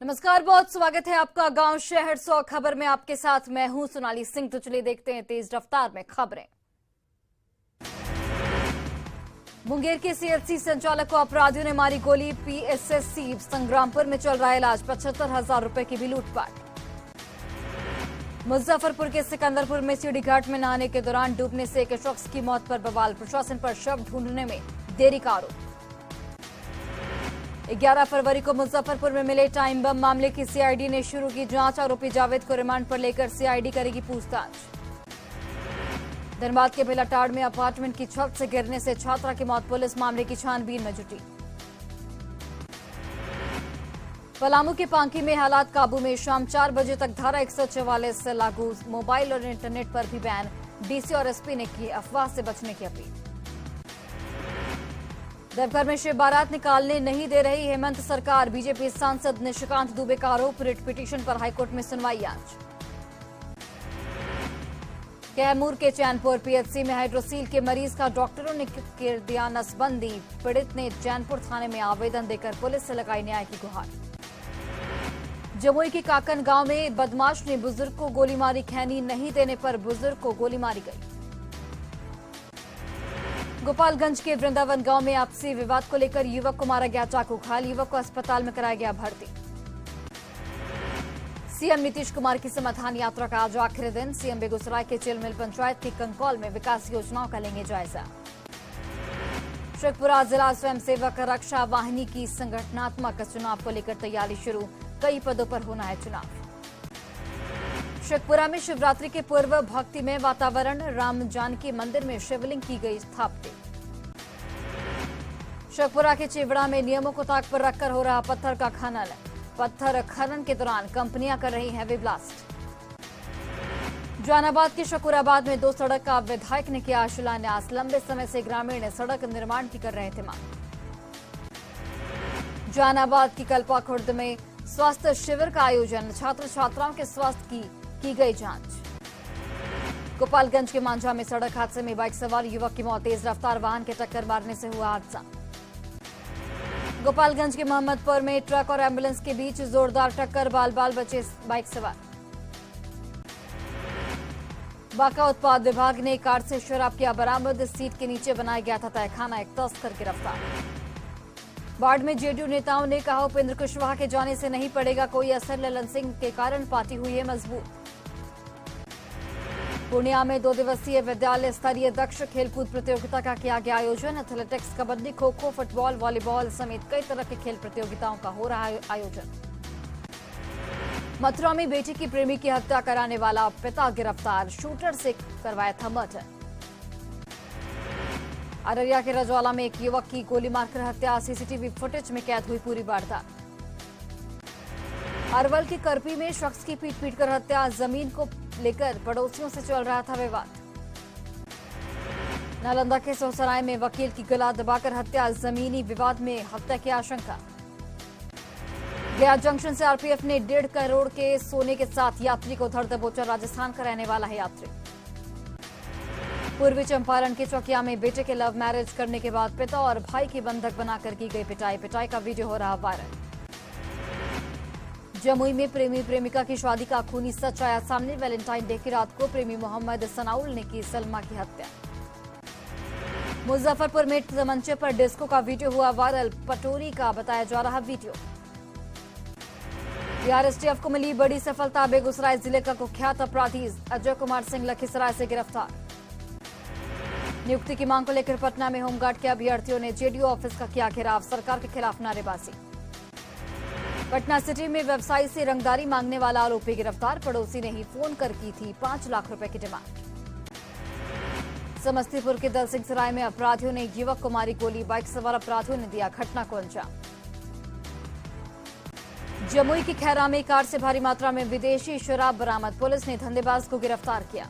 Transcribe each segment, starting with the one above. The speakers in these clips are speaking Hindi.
नमस्कार, बहुत स्वागत है आपका गांव शहर 100 खबर में। आपके साथ मैं हूं सोनाली सिंह। तो चलिए देखते हैं तेज रफ्तार में खबरें। मुंगेर के सीएचसी संचालक को अपराधियों ने मारी गोली। पीएसएससी संग्रामपुर में चल रहा है इलाज। 75,000 रुपए की भी लूटपाट। मुजफ्फरपुर के सिकंदरपुर में सीढ़ी घाट में नहाने के दौरान डूबने से एक शख्स की मौत पर बवाल। प्रशासन पर शव ढूंढने में देरी का आरोप। 11 फरवरी को मुजफ्फरपुर में मिले टाइम बम मामले की सीआईडी ने शुरू की जांच। आरोपी जावेद को रिमांड पर लेकर सीआईडी करेगी पूछताछ। धनबाद के बेलाटाड़ में अपार्टमेंट की छत से गिरने से छात्रा की मौत। पुलिस मामले की छानबीन में जुटी। पलामू के पांकी में हालात काबू में। शाम 4 बजे तक धारा 144 से लागू। मोबाइल और इंटरनेट पर भी बैन। डीसी और एसपी ने की अफवाह से बचने की अपील। देवघर में शिव बारात निकालने नहीं दे रही हेमंत सरकार। बीजेपी सांसद निशिकांत दुबे का आरोप। रिट पिटीशन पर हाईकोर्ट में सुनवाई आज। कैमूर के चैनपुर पीएचसी में हाइड्रोसील के मरीज का डॉक्टरों ने कर दिया नसबंदी। पीड़ित ने चैनपुर थाने में आवेदन देकर पुलिस से लगाई न्याय की गुहार। जमुई के काकन गांव में बदमाश ने बुजुर्ग को गोली मारी। खैनी नहीं देने पर बुजुर्ग को गोली मारी गई। गोपालगंज के वृंदावन गांव में आपसी विवाद को लेकर युवक को मारा गया चाकू। घायल युवक को अस्पताल में कराया गया भर्ती। सीएम नीतीश कुमार की समाधान यात्रा का आज आखिरी दिन। सीएम बेगूसराय के चिलमिल पंचायत के कंकौल में विकास योजनाओं का लेंगे जायजा। शेखपुरा जिला स्वयंसेवक रक्षा वाहिनी की संगठनात्मक चुनाव को लेकर तैयारी शुरू। कई पदों पर होना है चुनाव। शेखपुरा में शिवरात्रि के पूर्व भक्तिमय वातावरण। राम जानकी मंदिर में शिवलिंग की गई स्थापित। शेखपुरा के चिवड़ा में नियमों को ताक पर रखकर हो रहा पत्थर का खनन। पत्थर खनन के दौरान कंपनियां कर रही हैवी ब्लास्ट। जहानाबाद के शकुराबाद में 2 सड़क का विधायक ने किया शिलान्यास। लंबे समय से ग्रामीण सड़क निर्माण की कर रहे थे मांग। जहानाबाद की कल्पा खुर्द में स्वास्थ्य शिविर का आयोजन। छात्र छात्राओं के स्वास्थ्य की गई जांच। गोपालगंज के मांझा में सड़क हादसे में बाइक सवार युवक की मौत। तेज रफ्तार वाहन के टक्कर मारने से हुआ हादसा। गोपालगंज के मोहम्मदपुर में ट्रक और एम्बुलेंस के बीच जोरदार टक्कर। बाल बाल बचे बाइक सवार। बांका उत्पाद विभाग ने कार से शराब किया बरामद। सीट के नीचे बनाया गया था तहखाना। एक तस्कर गिरफ्तार। बाढ़ में जेडीयू नेताओं ने कहा उपेंद्र कुशवाहा के जाने से नहीं पड़ेगा कोई असर। ललन सिंह के कारण पार्टी हुई है मजबूत। पूर्णिया में 2 दिवसीय विद्यालय स्तरीय दक्ष खेलकूद प्रतियोगिता का किया गया आयोजन। Athletics, kabaddi, kho kho, football, volleyball समेत कई तरह के खेल प्रतियोगिताओं का हो रहा है आयोजन। मथुरा में बेटी की प्रेमी की हत्या कराने वाला पिता गिरफ्तार। शूटर से करवाया था मर्डर। अररिया के रजौला में एक युवक की गोली मारकर हत्या। सीसीटीवी फुटेज में कैद हुई पूरी वारदात। अरवल के करपी में शख्स की पीट कर हत्या। जमीन को लेकर पड़ोसियों से चल रहा था विवाद। नालंदा के सोहसराय में वकील की गला दबाकर हत्या। जमीनी विवाद में हत्या की आशंका। गया जंक्शन से आरपीएफ ने 1.5 करोड़ के सोने के साथ यात्री को धर दबोचा। राजस्थान का रहने वाला है यात्री। पूर्वी चंपारण के चौकिया में बेटे के लव मैरिज करने के बाद पिता और भाई की बंधक बनाकर की गई पिटाई। पिटाई का वीडियो हो रहा वायरल। जमुई में प्रेमी प्रेमिका की शादी का खूनी सच आया सामने। वैलेंटाइन डे की रात को प्रेमी मोहम्मद सनाउल ने की सलमा की हत्या। मुजफ्फरपुर में तमंचे पर डिस्को का वीडियो हुआ वायरल। पटोरी का बताया जा रहा वीडियो। बीआरएसटीएफ को मिली बड़ी सफलता। बेगूसराय जिले का कुख्यात अपराधी अजय कुमार सिंह लखीसराय से गिरफ्तार। नियुक्ति की मांग को लेकर पटना में होमगार्ड के अभ्यर्थियों ने जेडीयू ऑफिस का किया घेराव। सरकार के खिलाफ नारेबाजी। पटना सिटी में व्यवसायी से रंगदारी मांगने वाला आरोपी गिरफ्तार। पड़ोसी ने ही फोन कर की थी 5 लाख रुपए की डिमांड। समस्तीपुर के दल सिंह सराय में अपराधियों ने एक युवक को मारी गोली। बाइक सवार अपराधियों ने दिया घटना को अंजाम। जमुई की खैरा में कार से भारी मात्रा में विदेशी शराब बरामद। पुलिस ने धंधेबाज को गिरफ्तार किया।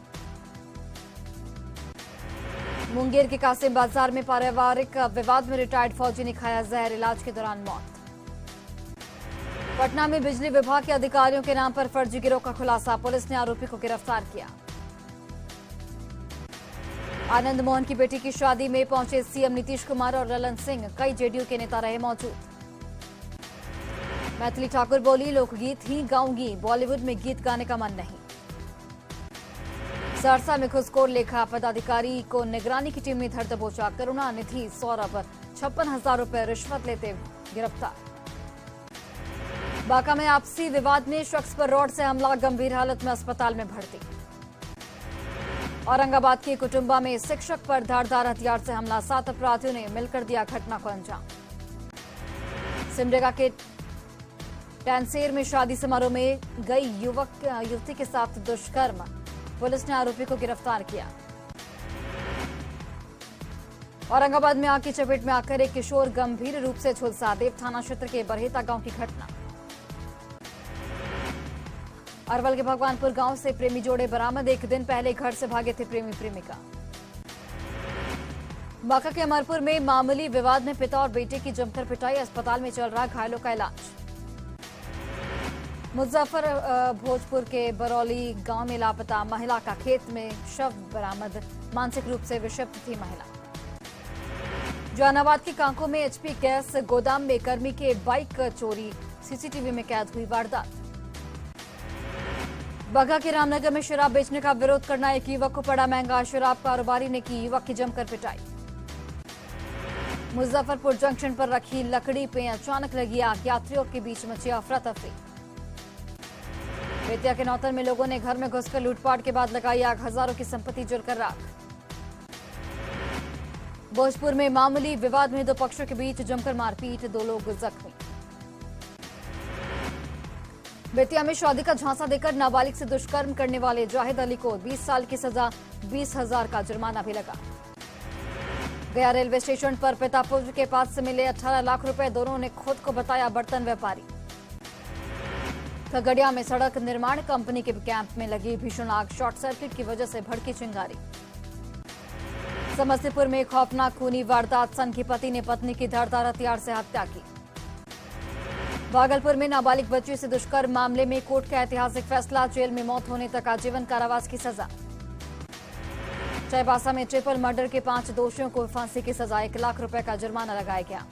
मुंगेर के कासिम बाजार में पारिवारिक विवाद में रिटायर्ड फौजी ने खाया जहर। इलाज के दौरान मौत। पटना में बिजली विभाग के अधिकारियों के नाम पर फर्जी गिरोह का खुलासा। पुलिस ने आरोपी को गिरफ्तार किया। आनंद मोहन की बेटी की शादी में पहुंचे सीएम नीतीश कुमार और ललन सिंह। कई जेडीयू के नेता रहे मौजूद। मैथिली ठाकुर बोली, लोकगीत ही गाऊंगी, बॉलीवुड में गीत गाने का मन नहीं। सहरसा में घुसखोर लेखा पदाधिकारी को निगरानी की टीम ने धर दबोचा। करुणानिधि सौरभ 56,000 रुपए रिश्वत लेते गिरफ्तार। बांका में आपसी विवाद में शख्स पर रॉड से हमला, गंभीर हालत में अस्पताल में भर्ती। औरंगाबाद के कुटुंबा में शिक्षक पर धारदार हथियार से हमला, 7 अपराधियों ने मिलकर दिया घटना को अंजाम। सिमडेगा के टैंसेर में शादी समारोह में गई युवती के साथ दुष्कर्म, पुलिस ने आरोपी को गिरफ्तार किया। औरंगाबाद में आग की चपेट में आकर एक किशोर गंभीर रूप से झुलसा, देव थाना क्षेत्र के बरहेता गांव की घटना। अरवल के भगवानपुर गांव से प्रेमी जोड़े बरामद, एक दिन पहले घर से भागे थे प्रेमी प्रेमिका। बांका के अमरपुर में मामूली विवाद में पिता और बेटे की जमकर पिटाई, अस्पताल में चल रहा घायलों का इलाज। मुजफ्फर भोजपुर के बरौली गांव में लापता महिला का खेत में शव बरामद, मानसिक रूप से विक्षिप्त थी महिला। जहानाबाद के कांको में एचपी गैस गोदाम में कर्मी के बाइक चोरी, सीसीटीवी में कैद हुई वारदात। बगहा के रामनगर में शराब बेचने का विरोध करना, एक युवक को पड़ा महंगा, शराब कारोबारी ने की युवक की जमकर पिटाई। मुजफ्फरपुर जंक्शन पर रखी लकड़ी पे अचानक लगी आग, यात्रियों के बीच मची अफरा तफरी। बेतिया के नौतन में लोगों ने घर में घुसकर लूटपाट के बाद लगाई आग, हजारों की संपत्ति जलकर राख। भोजपुर में मामूली विवाद में दो पक्षों के बीच जमकर मारपीट, 2 लोग जख्मी। बेतिया में शादी का झांसा देकर नाबालिग से दुष्कर्म करने वाले जाहिद अली को 20 साल की सजा, 20,000 का जुर्माना भी लगा। गया रेलवे स्टेशन पर पिता पुत्र के पास से मिले 18 लाख रुपए, दोनों ने खुद को बताया बर्तन व्यापारी। खगड़िया में सड़क निर्माण कंपनी के कैंप में लगी भीषण आग, शॉर्ट सर्किट की वजह से भड़की चिंगारी। समस्तीपुर में खौफनाक खूनी वारदात, सन की पति ने पत्नी की धारदार हथियार से हत्या की। भागलपुर में नाबालिग बच्ची से दुष्कर्म मामले में कोर्ट का ऐतिहासिक फैसला, जेल में मौत होने तक आजीवन कारावास की सजा। चाईबासा में ट्रिपल मर्डर के 5 दोषियों को फांसी की सजा, 1 लाख रुपए का जुर्माना लगाया गया।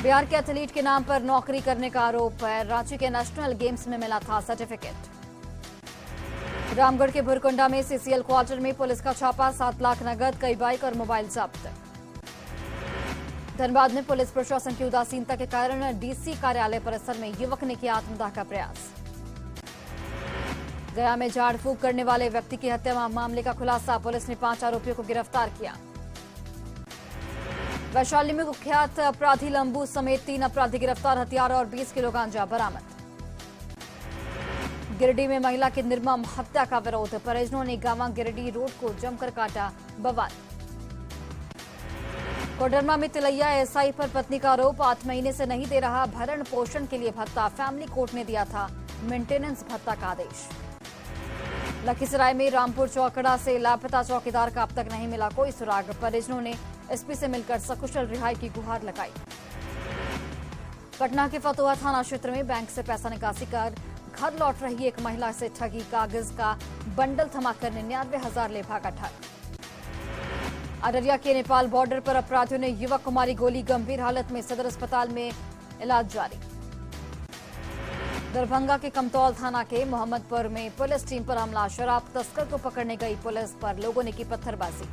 बिहार के एथलीट के नाम पर नौकरी करने का आरोप है, रांची के नेशनल गेम्स में मिला था सर्टिफिकेट। रामगढ़ के भुरकुंडा में सीसीएल क्वार्टर में पुलिस का छापा, 7 लाख नगद, कई बाइक और मोबाइल जब्त। धनबाद में पुलिस प्रशासन की उदासीनता के कारण डीसी कार्यालय परिसर में युवक ने किया आत्मदाह का प्रयास। गया में झाड़ फूक करने वाले व्यक्ति की हत्या मामले का खुलासा, पुलिस ने 5 आरोपियों को गिरफ्तार किया। वैशाली में कुख्यात अपराधी लंबू समेत 3 अपराधी गिरफ्तार, हथियार और 20 किलो गांजा बरामद। गिरिडीह में महिला की निर्मम हत्या का विरोध, परिजनों ने गांवा गिरिडीह रोड को जमकर काटा, बवाल। कोडरमा में तिलैया एसआई पर पत्नी का आरोप, 8 महीने से नहीं दे रहा भरण पोषण के लिए भत्ता, फैमिली कोर्ट ने दिया था मेंटेनेंस भत्ता का आदेश। लखीसराय में रामपुर चौकड़ा से लापता चौकीदार का अब तक नहीं मिला कोई सुराग, परिजनों ने एसपी से मिलकर सकुशल रिहाई की गुहार लगाई। पटना के फतुहा थाना क्षेत्र में बैंक से पैसा निकासी कर घर लौट रही एक महिला से ठगी, कागज का बंडल थमाकर 99,000 ले भागा ठग। अररिया के नेपाल बॉर्डर पर अपराधियों ने युवक को मारी गोली, गंभीर हालत में सदर अस्पताल में इलाज जारी। दरभंगा के कमतौल थाना के मोहम्मदपुर में पुलिस टीम पर हमला, शराब तस्कर को पकड़ने गई पुलिस पर लोगों ने की पत्थरबाजी।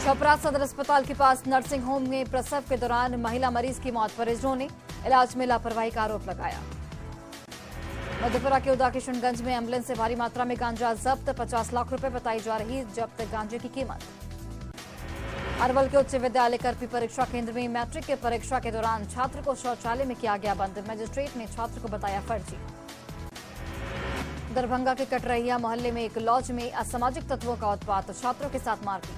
छपरा सदर अस्पताल के पास नर्सिंग होम में प्रसव के दौरान महिला मरीज की मौत, परिजनों ने इलाज में लापरवाही का आरोप लगाया। मधेपुरा के उदा किशनगंज में एम्बुलेंस से भारी मात्रा में गांजा जब्त, 50 लाख रुपए बताई जा रही जब्त गांजे की कीमत। अरवल के उच्च विद्यालय करपी परीक्षा केंद्र में मैट्रिक के परीक्षा के दौरान छात्र को शौचालय में किया गया बंद, मजिस्ट्रेट ने छात्र को बताया फर्जी। दरभंगा के कटरैया मोहल्ले में एक लॉज में असामाजिक तत्वों का उत्पात, छात्रों के साथ मारपीट।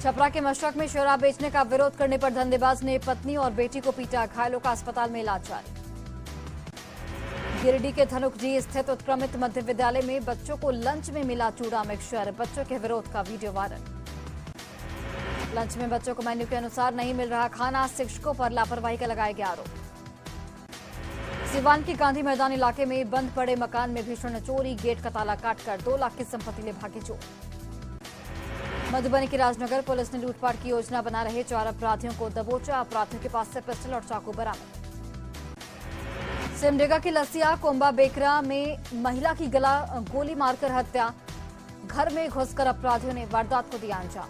छपरा के मशरक में शराब बेचने का विरोध करने पर धंधेबाज ने पत्नी और बेटी को पीटा, घायलों का अस्पताल में इलाज जारी। गिरिडीह के धनुकजी स्थित उत्क्रमित मध्य विद्यालय में बच्चों को लंच में मिला चूड़ा मिक्सचर, बच्चों के विरोध का वीडियो वायरल। लंच में बच्चों को मेन्यू के अनुसार नहीं मिल रहा खाना, शिक्षकों पर लापरवाही का लगाया गया आरोप। सिवान के गांधी मैदान इलाके में बंद पड़े मकान में भीषण चोरी, गेट का ताला काटकर 2 लाख की संपत्ति ले भागे चोर। मधुबनी के राजनगर पुलिस ने लूटपाट की योजना बना रहे 4 अपराधियों को दबोचा। अपराधियों के पास से पिस्टल और चाकू बरामद। सिमडेगा के लसिया कोम्बा बेकरा में महिला की गला गोली मारकर हत्या। घर में घुसकर अपराधियों ने वारदात को दिया अंजाम।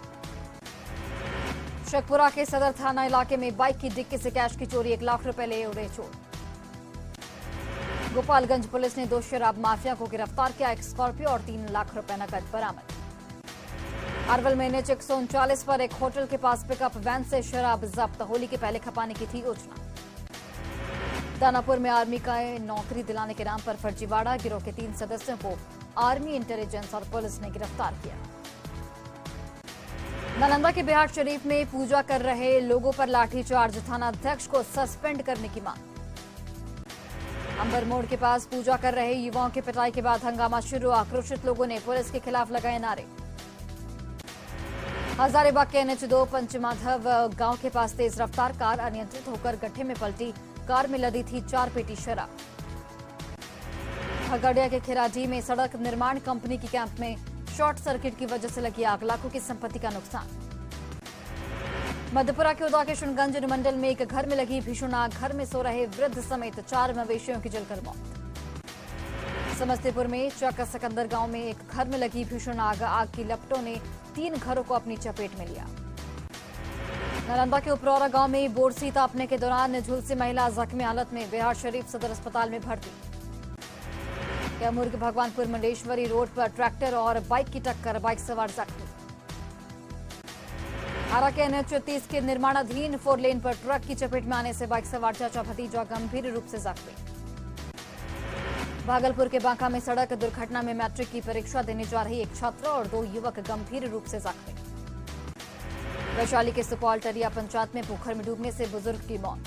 शेखपुरा के सदर थाना इलाके में बाइक की डिक्की से कैश की चोरी, 1 लाख रुपए ले उड़े चोर। गोपालगंज पुलिस ने 2 शराब माफिया को गिरफ्तार किया। 1 स्कॉर्पियो और 3 लाख रुपए नकद बरामद। अरवल में NH 139 पर एक होटल के पास पिकअप वैन से शराब जब्त। होली के पहले खपाने की थी योजना। दानापुर में आर्मी का नौकरी दिलाने के नाम पर फर्जीवाड़ा। गिरोह के 3 सदस्यों को आर्मी इंटेलिजेंस और पुलिस ने गिरफ्तार किया। नालंदा के बिहार शरीफ में पूजा कर रहे लोगों पर लाठीचार्ज। थाना अध्यक्ष को सस्पेंड करने की मांग। अंबर मोड़ के पास पूजा कर रहे युवाओं की पिटाई के बाद हंगामा शुरू। आक्रोशित लोगों ने पुलिस के खिलाफ लगाए नारे। हजारीबाग के NH 2 पंचमाधव गांव के पास तेज रफ्तार कार अनियंत्रित होकर गड्ढे में पलटी। कार में लदी थी 4 पेटी शराब। खगड़िया के खिराजी में सड़क निर्माण कंपनी की कैंप में शॉर्ट सर्किट की वजह से लगी आग, लाखों की संपत्ति का नुकसान। मधेपुरा के उदा किशनगंज अनुमंडल में एक घर में लगी भीषण आग। घर में सो रहे वृद्ध समेत 4 मवेशियों की जलकर मौत। समस्तीपुर में चक सिकंदर गांव में एक घर में लगी भीषण आग। आग की लपटों ने 3 घरों को अपनी चपेट में लिया। नालंदा के उपरौरा गांव में बोरसी तापने के दौरान झुलसी महिला जख्मी हालत में बिहार शरीफ सदर अस्पताल में भर्ती। कैमूर के भगवानपुर मंडेश्वरी रोड पर ट्रैक्टर और बाइक की टक्कर, बाइक सवार जख्मी। आरा के NH 30 के निर्माणाधीन 4 लेन पर ट्रक की चपेट में आने से बाइक सवार चाचा भतीजा गंभीर रूप से जख्मी। भागलपुर के बांका में सड़क दुर्घटना में मैट्रिक की परीक्षा देने जा रही एक छात्रा और 2 युवक गंभीर रूप से जख्मी। वैशाली के सुपौल टरिया पंचायत में पोखर में डूबने से बुजुर्ग की मौत।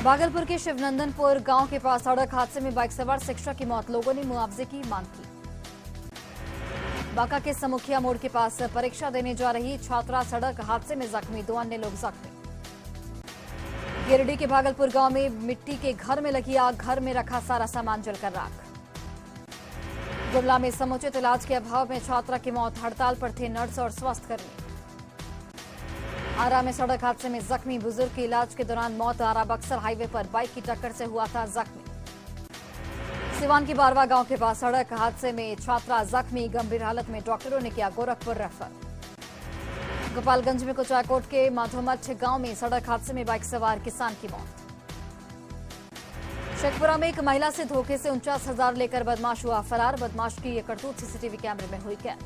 भागलपुर के शिवनंदनपुर गांव के पास सड़क हादसे में बाइक सवार शिक्षक की मौत। लोगों ने मुआवजे की मांग की। बांका के समुखिया मोड़ के पास परीक्षा देने जा रही छात्रा सड़क हादसे में जख्मी, 2 अन्य लोग जख्मी। गिरिडीह के भागलपुर गांव में मिट्टी के घर में लगी आग, घर में रखा सारा सामान जलकर राख। गुमला में समुचित इलाज के अभाव में छात्रा की मौत, हड़ताल पर थे नर्स और स्वास्थ्यकर्मी। आरा में सड़क हादसे में जख्मी बुजुर्ग की इलाज के दौरान मौत। आरा बक्सर हाईवे पर बाइक की टक्कर से हुआ था जख्मी। सिवान की बारवा गांव के पास सड़क हादसे में छात्रा जख्मी, गंभीर हालत में डॉक्टरों ने किया गोरखपुर रेफर। गोपालगंज में कुचायकोट के माधोमठ गांव में सड़क हादसे में बाइक सवार किसान की मौत। शेखपुरा में एक महिला से धोखे से 49,000 लेकर बदमाश हुआ फरार। बदमाश की ये करतूत CCTV कैमरे में हुई कैद।